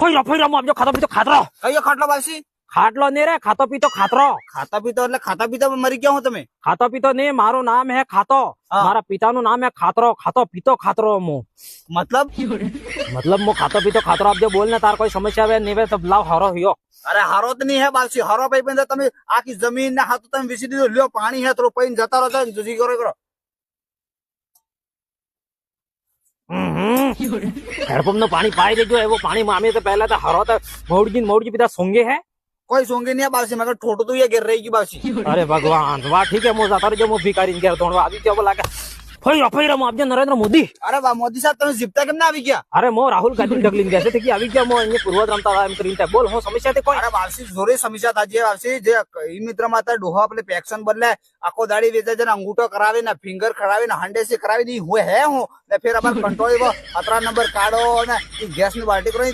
ફોઈ રમો આપજો ખાતો પીતો ખાતરો કયો ખાટલો બાલસી ખાટલો ને રે ખાતો પીતો ખાતરો ખાતા પીતો એટલે ખાતા પીતા મરી ગયા હું તમે ખાતો પીતો ને મારું નામ હે ખાતો હા. મારા પિતાનું નામ હે ખાતરો ખાતો પીતો ખાતરો હું મતલબ મતલબ હું ખાતો પીતો ખાતરો આપજો બોલ ને તાર કોઈ સમસ્યા આવે નહીં તો લાવ હારો હિયો અરે હારો તો નહીં હે બાલસી હારો ભાઈ બંધ તમે આખી જમીન ને હાથ તમે વિસી દીધો લ્યો પાણી હે થોડું પૈન જતા રહો જુજી કરો હેડપંપ નું પાણી પાઈ દેજો એવો પાણી માં અમે તો પહેલા તો હરો તો મોડજી પિતા સોંગે હે કોઈ સોંગે નહીં બાલસી મગર ઠોટું તો ઘેર રહી ગયું બાલસી અરે ભગવાન વાહ ઠીક है मोजा तारे जो मो भिखारी घેર ધોણવા આવી ગયો લાગે ફોઈ રમો આપજો નરેન્દ્ર મોદી અરે વાહ મોદી સાહેબ તમે જીપતા કેમ ના આવી ગયા અરે મો રાહુલ ગાંધી ઢગલીને ગયા છે કે આવી ગયા મો અહીંયા પૂર્વજ રમતા હતા એમ કરીને બોલ હું સમસ્યા તે કોઈ અરે બાલસી જોરે સમસ્યા તાજી બાલસી જે ઈ મિત્ર માતા ડોહા પેલે પેક્શન બદલે આખો દાડી વેચે છે ને અંગૂઠો કરાવે ને ફિંગર ખરાવે ને હંડેસી કરાવી દી હું હે હું ને ફેર અમાર કંટ્રોલ 17 નંબર કાઢો ને ગેસ ની બાલ્ટી કરો